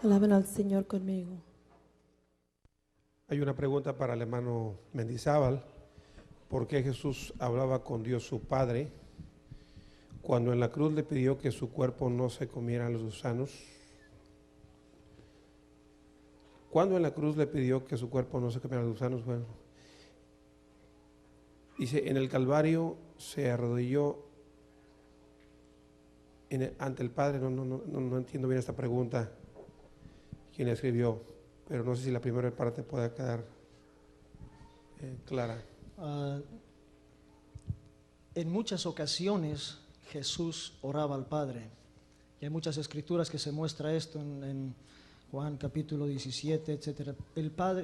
Alaben al Señor conmigo. Hay una pregunta para el hermano Mendizábal. ¿Por qué Jesús hablaba con Dios su Padre cuando en la cruz le pidió que su cuerpo no se comieran los gusanos? ¿Cuándo en la cruz le pidió que su cuerpo no se comieran los gusanos? Bueno, dice, en el Calvario se arrodilló ante el Padre. No entiendo bien esta pregunta, quién la escribió, pero no sé si la primera parte pueda quedar clara. En muchas ocasiones Jesús oraba al Padre. Y hay muchas escrituras que se muestra esto en Juan capítulo 17, etc.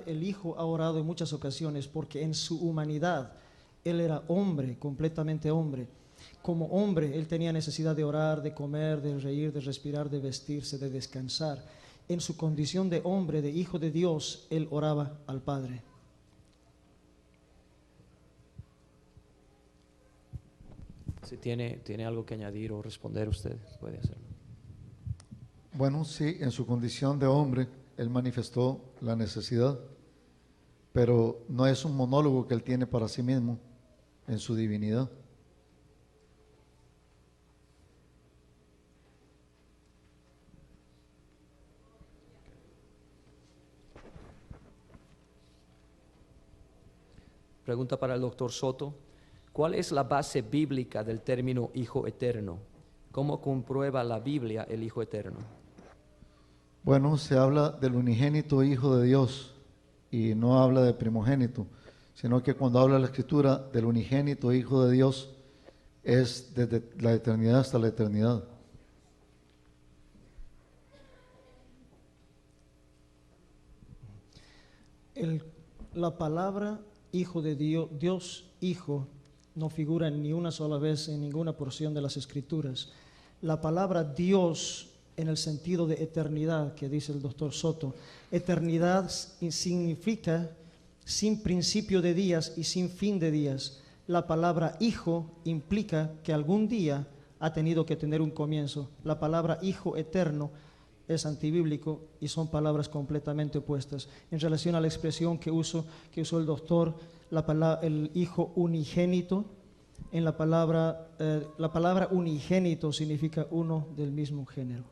El Hijo ha orado en muchas ocasiones porque en su humanidad Él era hombre, completamente hombre. Como hombre Él tenía necesidad de orar, de comer, de reír, de respirar, de vestirse, de descansar. En su condición de hombre, de Hijo de Dios, Él oraba al Padre. Si tiene algo que añadir o responder, usted puede hacerlo. Bueno, sí, en su condición de hombre, Él manifestó la necesidad, pero no es un monólogo que Él tiene para sí mismo en su divinidad. Pregunta para el doctor Soto. ¿Cuál es la base bíblica del término Hijo Eterno? ¿Cómo comprueba la Biblia el Hijo Eterno? Bueno, se habla del unigénito Hijo de Dios y no habla de primogénito, sino que cuando habla la Escritura del unigénito Hijo de Dios es desde la eternidad hasta la eternidad. La palabra Hijo de Dios, Dios Hijo, no figura ni una sola vez en ninguna porción de las Escrituras. La palabra Dios, en el sentido de eternidad, que dice el doctor Soto, eternidad significa sin principio de días y sin fin de días. La palabra Hijo implica que algún día ha tenido que tener un comienzo. La palabra Hijo eterno es antibíblico y son palabras completamente opuestas. En relación a la expresión que usó el doctor, el Hijo unigénito, en la palabra unigénito significa uno del mismo género.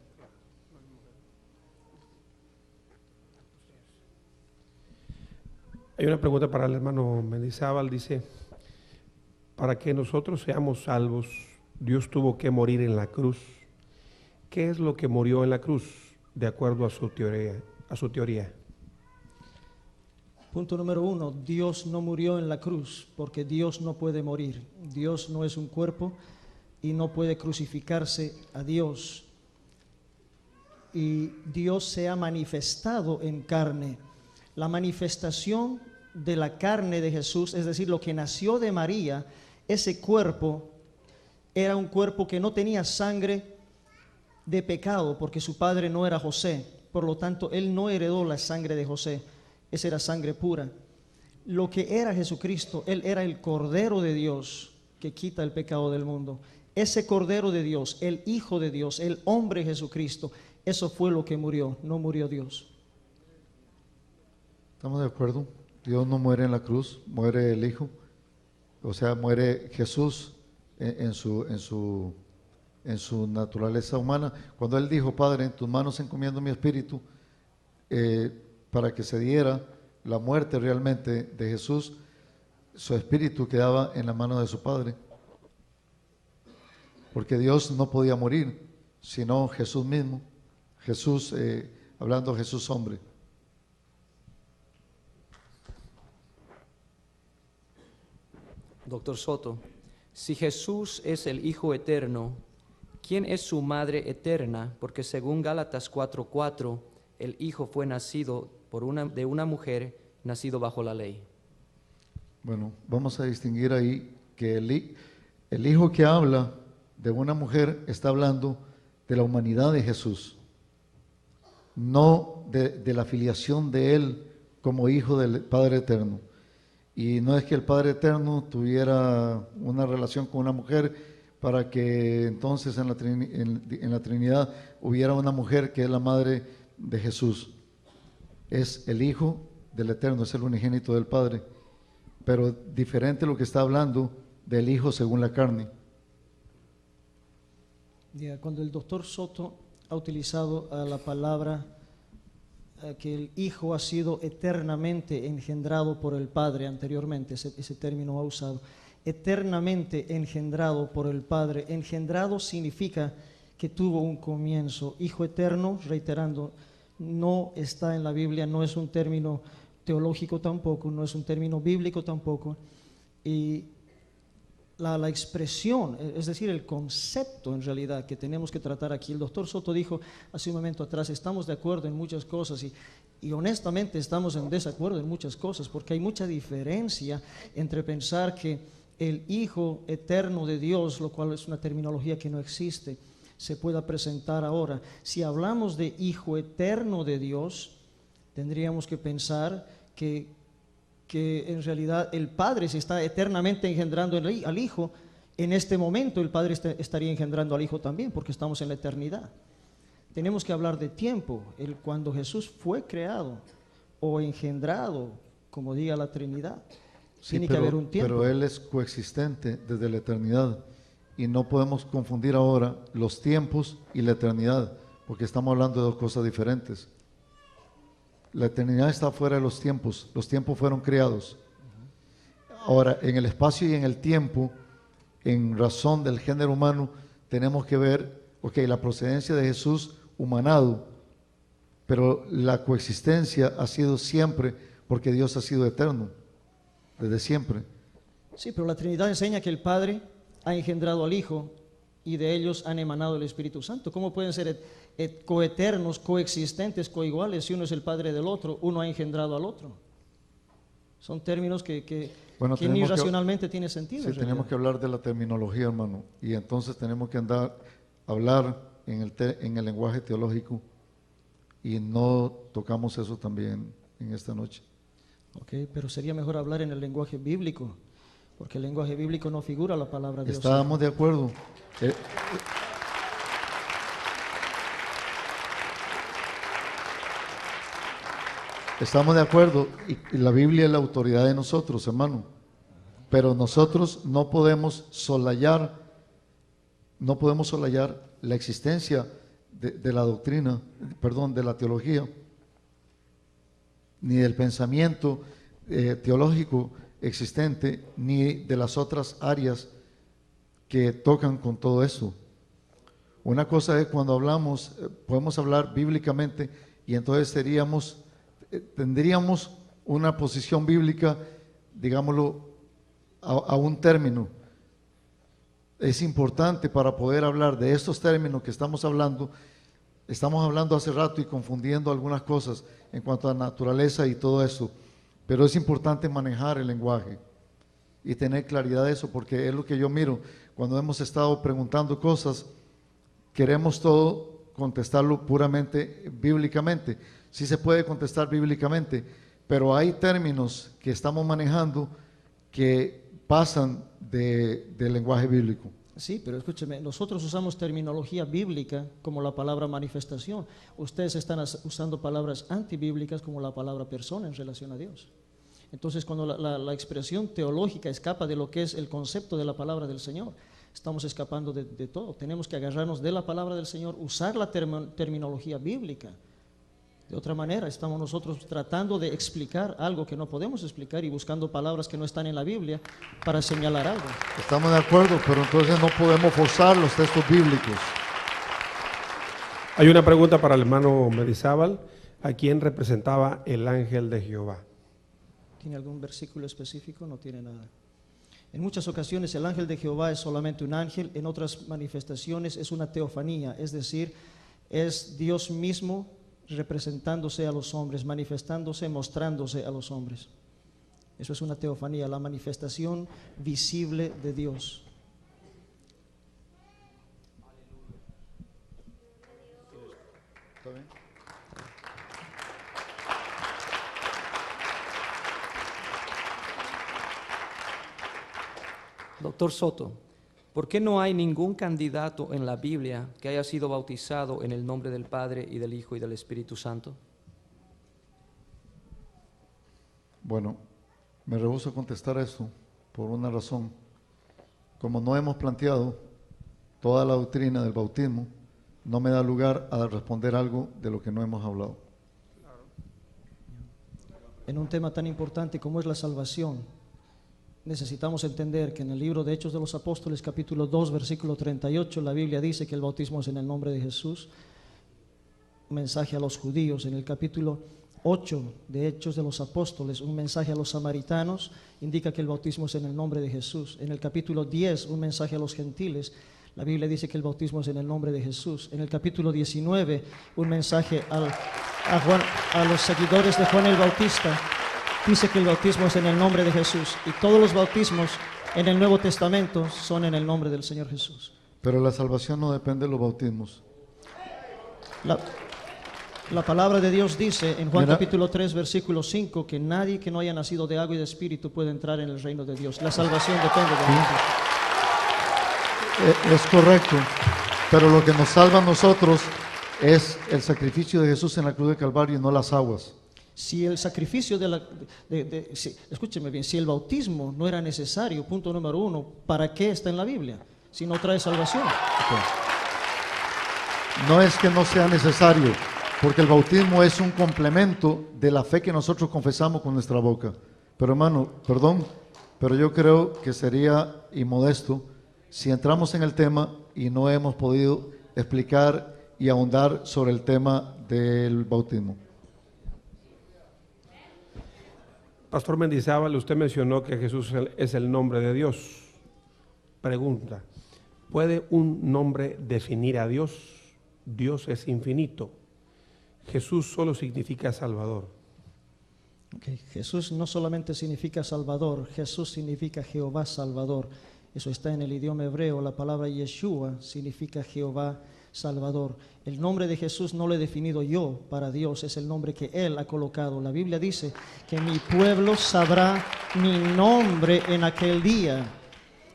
Hay una pregunta para el hermano Mendizábal, dice, para que nosotros seamos salvos, Dios tuvo que morir en la cruz. ¿Qué es lo que murió en la cruz, de acuerdo a su teoría? Punto número 1, Dios no murió en la cruz porque Dios no puede morir. Dios no es un cuerpo y no puede crucificarse a Dios. Y Dios se ha manifestado en carne. La manifestación de la carne de Jesús, es decir, lo que nació de María, ese cuerpo era un cuerpo que no tenía sangre de pecado porque su padre no era José. Por lo tanto, él no heredó la sangre de José. Esa era sangre pura. Lo que era Jesucristo, Él era el Cordero de Dios que quita el pecado del mundo. Ese Cordero de Dios, el Hijo de Dios, el hombre Jesucristo, eso fue lo que murió, no murió Dios. ¿Estamos de acuerdo? Dios no muere en la cruz, muere el Hijo. O sea, muere Jesús en su naturaleza humana. Cuando Él dijo, Padre, en tus manos encomiendo mi espíritu, para que se diera la muerte realmente de Jesús, su espíritu quedaba en la mano de su Padre. Porque Dios no podía morir, sino Jesús mismo. Jesús, hablando Jesús hombre. Doctor Soto, si Jesús es el Hijo Eterno, ¿quién es su Madre Eterna? Porque según Gálatas 4:4, el Hijo fue nacido de una mujer, nacido bajo la ley. Bueno, vamos a distinguir ahí que el Hijo que habla de una mujer está hablando de la humanidad de Jesús, no de la filiación de Él como Hijo del Padre Eterno. Y no es que el Padre Eterno tuviera una relación con una mujer para que entonces en la Trinidad hubiera una mujer que es la madre de Jesús. Es el Hijo del Eterno, es el unigénito del Padre, pero diferente lo que está hablando del Hijo según la carne. Cuando el doctor Soto ha utilizado la palabra que el Hijo ha sido eternamente engendrado por el Padre anteriormente, ese término ha usado, eternamente engendrado por el Padre. Engendrado significa que tuvo un comienzo. Hijo eterno, reiterando, no está en la Biblia, no es un término teológico tampoco, no es un término bíblico tampoco. Y la expresión, es decir, el concepto en realidad que tenemos que tratar aquí. El doctor Soto dijo hace un momento atrás, estamos de acuerdo en muchas cosas y honestamente estamos en desacuerdo en muchas cosas, porque hay mucha diferencia entre pensar que el Hijo eterno de Dios, lo cual es una terminología que no existe, se pueda presentar ahora. Si hablamos de Hijo eterno de Dios, tendríamos que pensar que en realidad el Padre se está eternamente engendrando al Hijo. En este momento el Padre estaría engendrando al Hijo también, porque estamos en la eternidad. Tenemos que hablar de tiempo, cuando Jesús fue creado o engendrado, como diga la Trinidad. Sí, tiene que haber un tiempo. Pero Él es coexistente desde la eternidad y no podemos confundir ahora los tiempos y la eternidad, porque estamos hablando de dos cosas diferentes. La eternidad está fuera de los tiempos fueron creados. Ahora, en el espacio y en el tiempo, en razón del género humano, tenemos que ver, la procedencia de Jesús humanado, pero la coexistencia ha sido siempre porque Dios ha sido eterno, desde siempre. Sí, pero la Trinidad enseña que el Padre ha engendrado al Hijo y de ellos han emanado el Espíritu Santo. ¿Cómo pueden ser coeternos, coexistentes, coiguales si uno es el Padre del otro, uno ha engendrado al otro? Son términos que ni racionalmente tiene sentido. Sí, tenemos que hablar de la terminología, hermano, y entonces tenemos que hablar en el lenguaje teológico y no tocamos eso también en esta noche. Ok, pero sería mejor hablar en el lenguaje bíblico, porque el lenguaje bíblico no figura la palabra de Dios. Estábamos de acuerdo. Estamos de acuerdo y la Biblia es la autoridad de nosotros, hermano. Pero nosotros no podemos solayar la existencia de la doctrina, de la teología, ni del pensamiento teológico existente, ni de las otras áreas que tocan con todo eso. Una cosa es cuando hablamos, podemos hablar bíblicamente y entonces tendríamos una posición bíblica, digámoslo, a un término. Es importante para poder hablar de estos términos que estamos hablando hace rato y confundiendo algunas cosas en cuanto a naturaleza y todo eso, pero es importante manejar el lenguaje y tener claridad de eso, porque es lo que yo miro cuando hemos estado preguntando cosas, queremos todo contestarlo puramente bíblicamente. Sí se puede contestar bíblicamente, pero hay términos que estamos manejando que pasan del lenguaje bíblico. Sí, pero escúcheme, nosotros usamos terminología bíblica como la palabra manifestación. Ustedes están usando palabras antibíblicas como la palabra persona en relación a Dios. Entonces, cuando la expresión teológica escapa de lo que es el concepto de la palabra del Señor, estamos escapando de todo. Tenemos que agarrarnos de la palabra del Señor, usar la terminología bíblica. De otra manera, estamos nosotros tratando de explicar algo que no podemos explicar y buscando palabras que no están en la Biblia para señalar algo. Estamos de acuerdo, pero entonces no podemos forzar los textos bíblicos. Hay una pregunta para el hermano Mendizábal. ¿A quién representaba el ángel de Jehová? ¿Tiene algún versículo específico? No tiene nada. En muchas ocasiones el ángel de Jehová es solamente un ángel, en otras manifestaciones es una teofanía, es decir, es Dios mismo representándose a los hombres, manifestándose, mostrándose a los hombres. Eso es una teofanía, la manifestación visible de Dios. ¿Está bien? Doctor Soto, ¿Por qué no hay ningún candidato en la Biblia que haya sido bautizado en el nombre del Padre y del Hijo y del Espíritu Santo? Bueno, me rehúso a contestar esto por una razón. Como no hemos planteado toda la doctrina del bautismo, no me da lugar a responder algo de lo que no hemos hablado. En un tema tan importante como es la salvación, necesitamos entender que en el libro de Hechos de los Apóstoles, capítulo 2, versículo 38, la Biblia dice que el bautismo es en el nombre de Jesús. Un mensaje a los judíos. En el capítulo 8 de Hechos de los Apóstoles, un mensaje a los samaritanos, indica que el bautismo es en el nombre de Jesús. En el capítulo 10, un mensaje a los gentiles, la Biblia dice que el bautismo es en el nombre de Jesús. En el capítulo 19, un mensaje a los seguidores de Juan el Bautista, dice que el bautismo es en el nombre de Jesús. Y todos los bautismos en el Nuevo Testamento son en el nombre del Señor Jesús. Pero la salvación no depende de los bautismos. La palabra de Dios dice en Juan Mira, capítulo 3, versículo 5, que nadie que no haya nacido de agua y de espíritu puede entrar en el reino de Dios. La salvación depende de Dios. Es correcto, pero lo que nos salva a nosotros es el sacrificio de Jesús en la cruz de Calvario y no las aguas. Si el sacrificio escúcheme bien, si el bautismo no era necesario, punto número 1, ¿para qué está en la Biblia? Si no trae salvación. No es que no sea necesario, porque el bautismo es un complemento de la fe que nosotros confesamos con nuestra boca. Pero hermano, perdón, pero yo creo que sería inmodesto si entramos en el tema y no hemos podido explicar y ahondar sobre el tema del bautismo. Pastor Mendizábal, usted mencionó que Jesús es el nombre de Dios. Pregunta, ¿puede un nombre definir a Dios? Dios es infinito. Jesús solo significa Salvador. Okay. Jesús no solamente significa Salvador, Jesús significa Jehová Salvador. Eso está en el idioma hebreo. La palabra Yeshua significa Jehová Salvador. El nombre de Jesús no lo he definido yo para Dios, es el nombre que Él ha colocado. La Biblia dice que mi pueblo sabrá mi nombre en aquel día.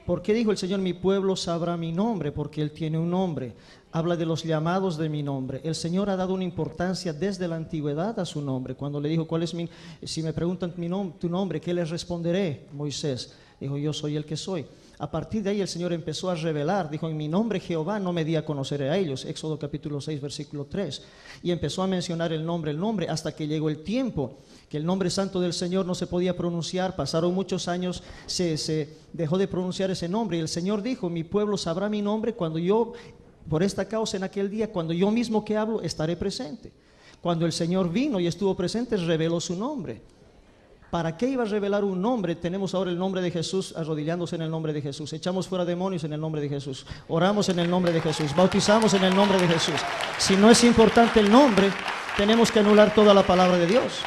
¿Por qué dijo el Señor, mi pueblo sabrá mi nombre? Porque Él tiene un nombre. Habla de los llamados de mi nombre. El Señor ha dado una importancia desde la antigüedad a su nombre. Cuando le dijo, si me preguntan tu nombre, ¿qué les responderé? Moisés dijo, yo soy el que soy. A partir de ahí el Señor empezó a revelar, dijo, en mi nombre Jehová no me di a conocer a ellos, Éxodo capítulo 6, versículo 3, y empezó a mencionar el nombre, hasta que llegó el tiempo que el nombre santo del Señor no se podía pronunciar. Pasaron muchos años, se dejó de pronunciar ese nombre, y el Señor dijo, mi pueblo sabrá mi nombre cuando yo, por esta causa en aquel día, cuando yo mismo que hablo, estaré presente. Cuando el Señor vino y estuvo presente, reveló su nombre. ¿Para qué iba a revelar un nombre? Tenemos ahora el nombre de Jesús, arrodillándose en el nombre de Jesús. Echamos fuera demonios en el nombre de Jesús. Oramos en el nombre de Jesús. Bautizamos en el nombre de Jesús. Si no es importante el nombre, tenemos que anular toda la palabra de Dios.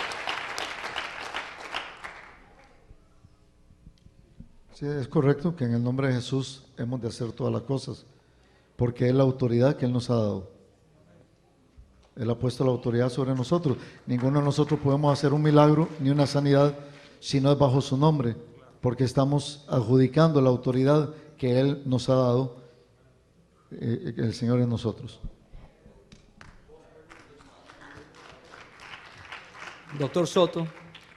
Sí, es correcto que en el nombre de Jesús hemos de hacer todas las cosas, porque es la autoridad que Él nos ha dado. Él ha puesto la autoridad sobre nosotros. Ninguno de nosotros podemos hacer un milagro ni una sanidad si no es bajo su nombre, porque estamos adjudicando la autoridad que Él nos ha dado, el Señor en nosotros. Doctor Soto,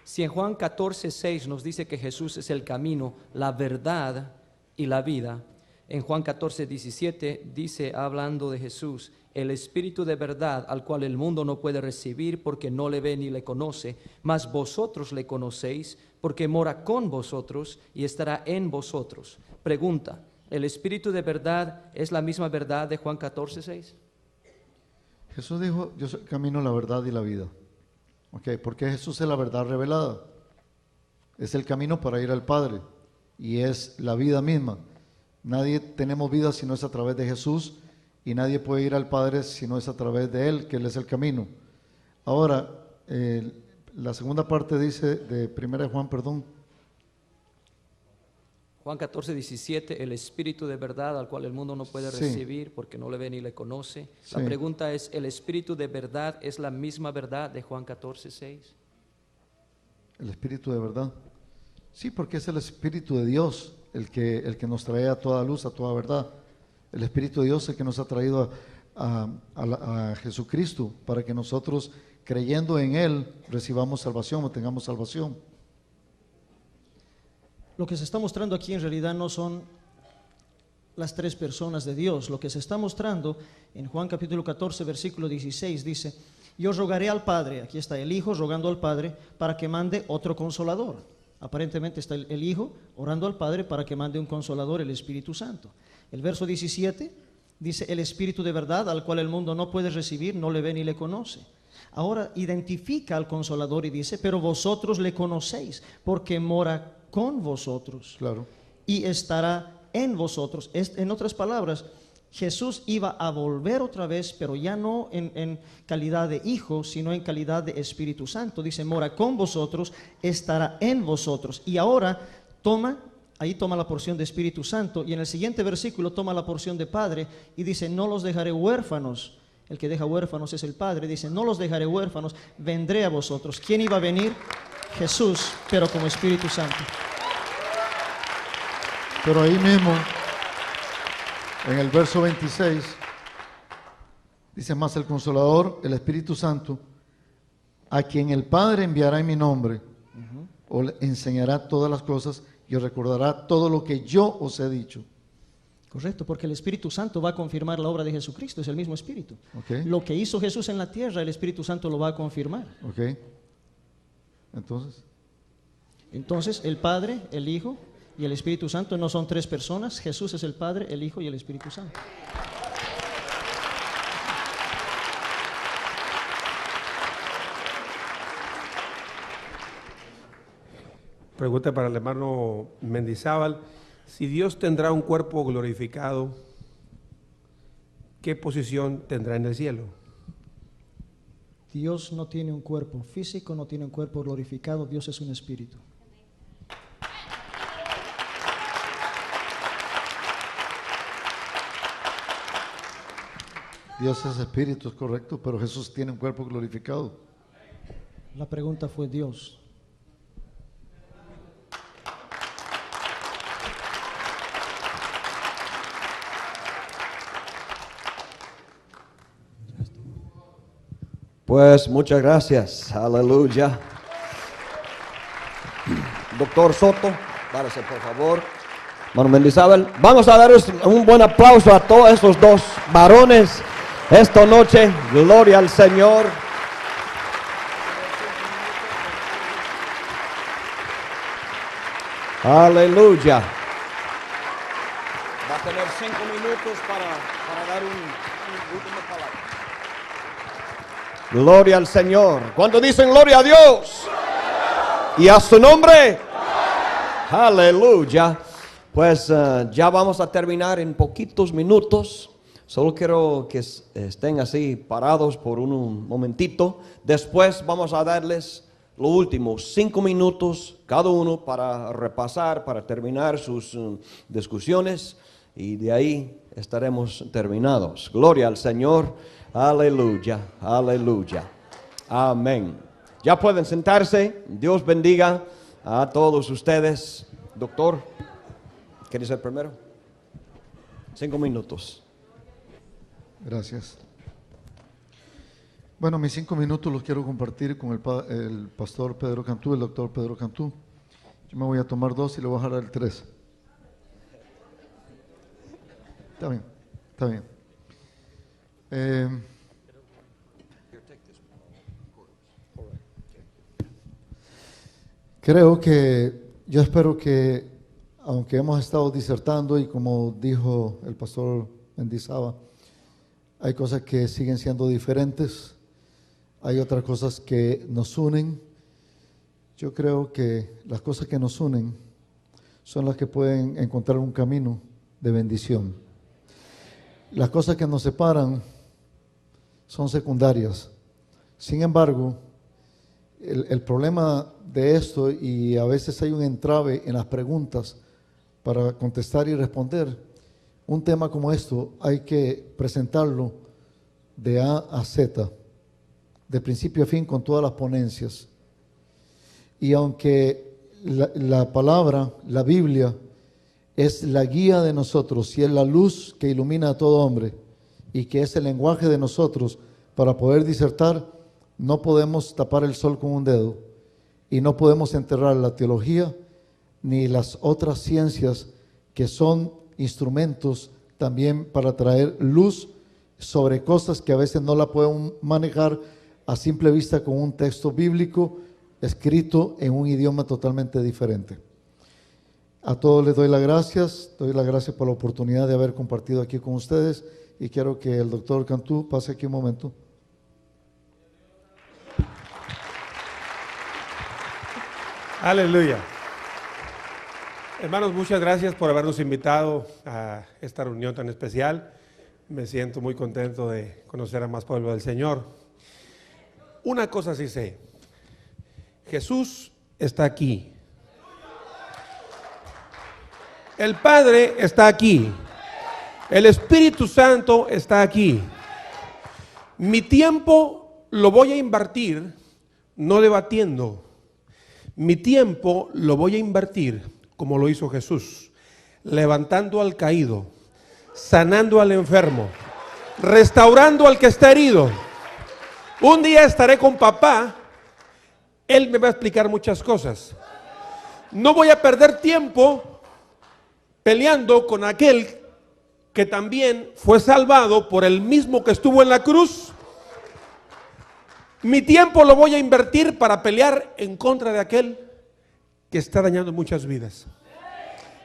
si en Juan 14:6 nos dice que Jesús es el camino, la verdad y la vida, en Juan 14:17 dice, hablando de Jesús, el Espíritu de verdad al cual el mundo no puede recibir porque no le ve ni le conoce, mas vosotros le conocéis porque mora con vosotros y estará en vosotros. Pregunta, ¿el Espíritu de verdad es la misma verdad de Juan 14:6? Jesús dijo, yo soy el camino, la verdad y la vida. Okay, porque Jesús es la verdad revelada. Es el camino para ir al Padre y es la vida misma. Nadie tenemos vida si no es a través de Jesús, y nadie puede ir al Padre si no es a través de Él, que Él es el camino. Ahora, la segunda parte dice de 1 Juan, perdón. Juan 14:17, el Espíritu de verdad al cual el mundo no puede recibir porque no le ve ni le conoce. La pregunta es, ¿el Espíritu de verdad es la misma verdad de Juan 14:6? El Espíritu de verdad. Sí, porque es el Espíritu de Dios. el que nos trae a toda luz, a toda verdad. El Espíritu de Dios es el que nos ha traído a Jesucristo para que nosotros, creyendo en Él, recibamos salvación o tengamos salvación. Lo que se está mostrando aquí en realidad no son las tres personas de Dios. Lo que se está mostrando en Juan capítulo 14, versículo 16, dice: yo rogaré al Padre, aquí está el Hijo rogando al Padre para que mande otro consolador. Aparentemente está el Hijo orando al Padre para que mande un consolador, el Espíritu Santo. El verso 17 dice: el Espíritu de verdad, al cual el mundo no puede recibir, no le ve ni le conoce. Ahora identifica al consolador y dice: pero vosotros le conocéis, porque mora con vosotros, Claro. y estará en vosotros. En otras palabras, Jesús iba a volver otra vez, pero ya no en calidad de Hijo, sino en calidad de Espíritu Santo. Dice: mora con vosotros, estará en vosotros. Y ahora ahí toma la porción de Espíritu Santo, y en el siguiente versículo toma la porción de Padre y dice: no los dejaré huérfanos. El que deja huérfanos es el Padre. Dice: no los dejaré huérfanos, vendré a vosotros. ¿Quién iba a venir? Jesús, pero como Espíritu Santo. Pero ahí mismo, en el verso 26, dice: más el Consolador, el Espíritu Santo, a quien el Padre enviará en mi nombre, o le enseñará todas las cosas y os recordará todo lo que yo os he dicho. Correcto, porque el Espíritu Santo va a confirmar la obra de Jesucristo, es el mismo Espíritu. Ok. Lo que hizo Jesús en la tierra, el Espíritu Santo lo va a confirmar. ¿Ok? Entonces, el Padre, el Hijo y el Espíritu Santo no son tres personas. Jesús es el Padre, el Hijo y el Espíritu Santo. Pregunta para el hermano Mendizábal: si Dios tendrá un cuerpo glorificado, ¿qué posición tendrá en el cielo? Dios no tiene un cuerpo físico, no tiene un cuerpo glorificado. Dios es un espíritu. Dios es espíritu, es correcto, pero Jesús tiene un cuerpo glorificado. La pregunta fue Dios. Pues muchas gracias, aleluya. Doctor Soto, párese por favor. Hermano Mendizábal, vamos a darles un buen aplauso a todos estos dos varones esta noche. Gloria al Señor. Aleluya. Va a tener 5 minutos para dar un último palabra. Gloria al Señor. ¿Cuántos dicen gloria a Dios? Y a su nombre. Aleluya. Pues ya vamos a terminar en poquitos minutos. Solo quiero que estén así parados por un momentito. Después vamos a darles los últimos 5 minutos cada uno para repasar, para terminar sus discusiones. Y de ahí estaremos terminados. Gloria al Señor. Aleluya, aleluya. Amén. Ya pueden sentarse. Dios bendiga a todos ustedes. Doctor, ¿quieres ser primero? 5 minutos. Gracias. Bueno, mis 5 minutos los quiero compartir con el pastor Pedro Cantú, el doctor Pedro Cantú. Yo me voy a tomar 2 y le voy a dejar el 3. Está bien, está bien. Yo espero que, aunque hemos estado disertando y como dijo el pastor Mendizábal, hay cosas que siguen siendo diferentes, hay otras cosas que nos unen. Yo creo que las cosas que nos unen son las que pueden encontrar un camino de bendición. Las cosas que nos separan son secundarias. Sin embargo, el problema de esto, y a veces hay un entrave en las preguntas para contestar y responder, un tema como esto hay que presentarlo de A a Z, de principio a fin, con todas las ponencias. Y aunque la palabra, la Biblia, es la guía de nosotros y es la luz que ilumina a todo hombre y que es el lenguaje de nosotros para poder disertar, no podemos tapar el sol con un dedo y no podemos enterrar la teología ni las otras ciencias que son instrumentos también para traer luz sobre cosas que a veces no la podemos manejar a simple vista con un texto bíblico escrito en un idioma totalmente diferente. A todos les doy las gracias por la oportunidad de haber compartido aquí con ustedes y quiero que el doctor Cantú pase aquí un momento. Aleluya. Hermanos, muchas gracias por habernos invitado a esta reunión tan especial. Me siento muy contento de conocer a más pueblo del Señor. Una cosa sí sé, Jesús está aquí. El Padre está aquí. El Espíritu Santo está aquí. Mi tiempo lo voy a invertir no debatiendo. Mi tiempo lo voy a invertir como lo hizo Jesús, levantando al caído, sanando al enfermo, restaurando al que está herido. Un día estaré con papá, él me va a explicar muchas cosas. No voy a perder tiempo peleando con aquel que también fue salvado por el mismo que estuvo en la cruz. Mi tiempo lo voy a invertir para pelear en contra de aquel que está dañando muchas vidas.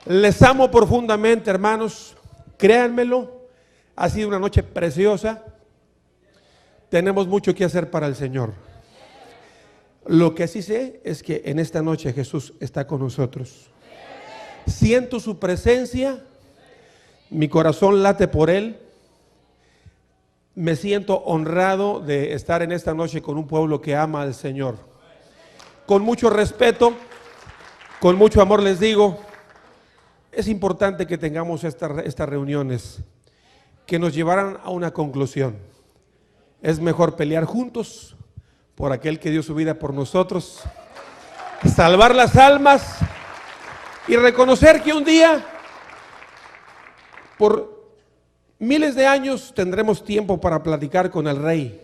Les amo profundamente, hermanos, créanmelo, ha sido una noche preciosa, tenemos mucho que hacer para el Señor. Lo que sí sé es que en esta noche Jesús está con nosotros. Siento su presencia, mi corazón late por Él. Me siento honrado de estar en esta noche con un pueblo que ama al Señor. Con mucho respeto, con mucho amor les digo, es importante que tengamos estas reuniones que nos llevaran a una conclusión. Es mejor pelear juntos por aquel que dio su vida por nosotros, salvar las almas y reconocer que un día, por miles de años, tendremos tiempo para platicar con el Rey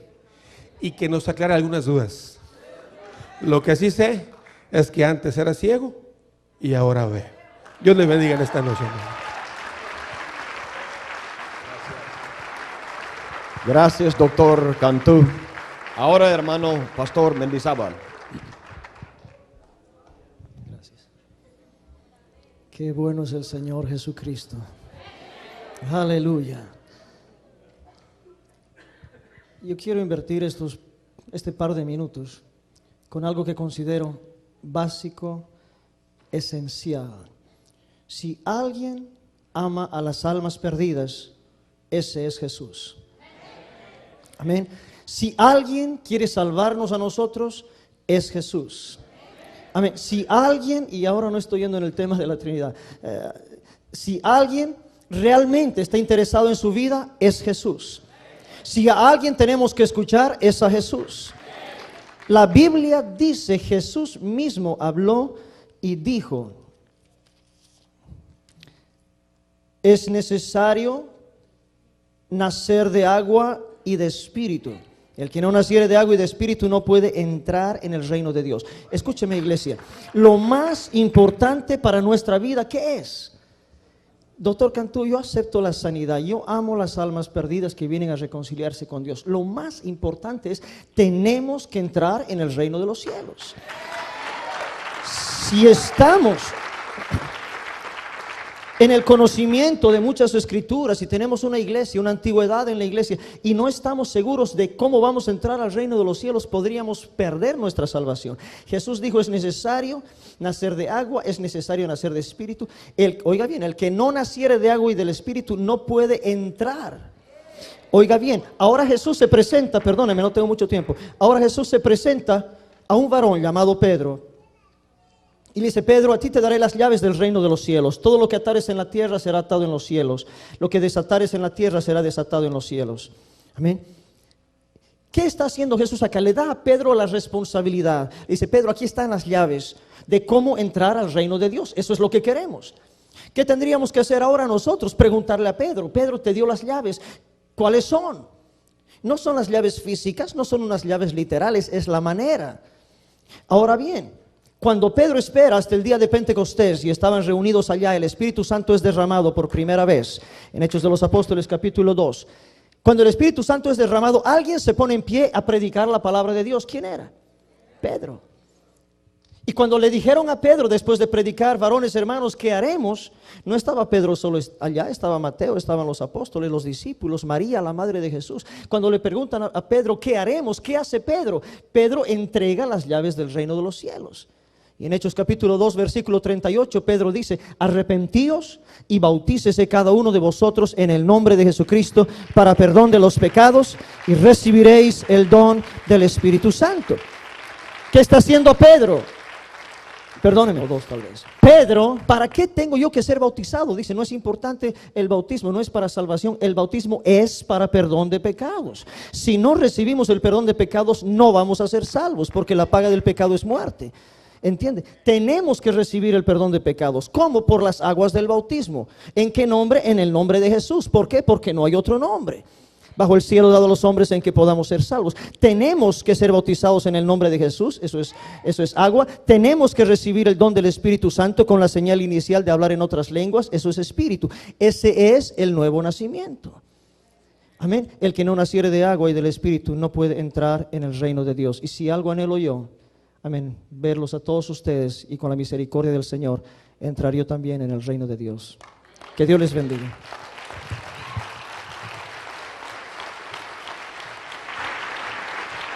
y que nos aclare algunas dudas. Lo que sí sé es que antes era ciego y ahora ve. Dios les bendiga en esta noche. Gracias, doctor Cantú. Ahora, hermano Pastor Mendizábal. Gracias. Qué bueno es el Señor Jesucristo. Aleluya. Yo quiero invertir este par de minutos con algo que considero básico, esencial. Si alguien ama a las almas perdidas, ese es Jesús. Amén. Si alguien quiere salvarnos a nosotros, es Jesús. Amén. Si alguien, y ahora no estoy yendo en el tema de la Trinidad, si alguien realmente está interesado en su vida, es Jesús. Si a alguien tenemos que escuchar, es a Jesús. La Biblia dice, Jesús mismo habló y dijo, es necesario nacer de agua y de espíritu. El que no naciere de agua y de espíritu no puede entrar en el reino de Dios. Escúcheme, iglesia, lo más importante para nuestra vida, ¿qué es? Doctor Cantú, yo acepto la sanidad, yo amo las almas perdidas que vienen a reconciliarse con Dios. Lo más importante es, tenemos que entrar en el reino de los cielos. Si estamos en el conocimiento de muchas escrituras y tenemos una iglesia, una antigüedad en la iglesia y no estamos seguros de cómo vamos a entrar al reino de los cielos, podríamos perder nuestra salvación. Jesús dijo, es necesario nacer de agua, es necesario nacer de espíritu. Oiga bien, el que no naciere de agua y del espíritu no puede entrar. Oiga bien, ahora Jesús se presenta, perdóneme, no tengo mucho tiempo. Ahora Jesús se presenta a un varón llamado Pedro. Y le dice, Pedro, a ti te daré las llaves del reino de los cielos. Todo lo que atares en la tierra será atado en los cielos. Lo que desatares en la tierra será desatado en los cielos. Amén. ¿Qué está haciendo Jesús acá? Le da a Pedro la responsabilidad. Le dice, Pedro, aquí están las llaves de cómo entrar al reino de Dios. Eso es lo que queremos. ¿Qué tendríamos que hacer ahora nosotros? Preguntarle a Pedro. Pedro, te dio las llaves. ¿Cuáles son? No son las llaves físicas, no son unas llaves literales, es la manera. Ahora bien, cuando Pedro espera hasta el día de Pentecostés y estaban reunidos allá, el Espíritu Santo es derramado por primera vez en Hechos de los Apóstoles capítulo 2. Cuando el Espíritu Santo es derramado, alguien se pone en pie a predicar la palabra de Dios. ¿Quién era? Pedro. Y cuando le dijeron a Pedro, después de predicar, varones hermanos, ¿qué haremos? No estaba Pedro solo allá, estaba Mateo, estaban los apóstoles, los discípulos, María, la madre de Jesús. Cuando le preguntan a Pedro, ¿qué haremos? ¿Qué hace Pedro? Pedro entrega las llaves del reino de los cielos. Y en Hechos capítulo 2, versículo 38, Pedro dice, arrepentíos y bautícese cada uno de vosotros en el nombre de Jesucristo para perdón de los pecados y recibiréis el don del Espíritu Santo. ¿Qué está haciendo Pedro? Perdónenme, o dos tal vez. Pedro, ¿para qué tengo yo que ser bautizado? Dice, no es importante el bautismo, no es para salvación, el bautismo es para perdón de pecados. Si no recibimos el perdón de pecados, no vamos a ser salvos, porque la paga del pecado es muerte. ¿Entiende? Tenemos que recibir el perdón de pecados. ¿Cómo? Por las aguas del bautismo. ¿En qué nombre? En el nombre de Jesús. ¿Por qué? Porque no hay otro nombre bajo el cielo dado a los hombres en que podamos ser salvos. Tenemos que ser bautizados en el nombre de Jesús, eso es agua. Tenemos que recibir el don del Espíritu Santo con la señal inicial de hablar en otras lenguas, eso es espíritu. Ese es el nuevo nacimiento. Amén. El que no naciere de agua y del Espíritu no puede entrar en el reino de Dios. Y si algo anhelo yo, amén, verlos a todos ustedes y con la misericordia del Señor, entrar yo también en el reino de Dios. Que Dios les bendiga.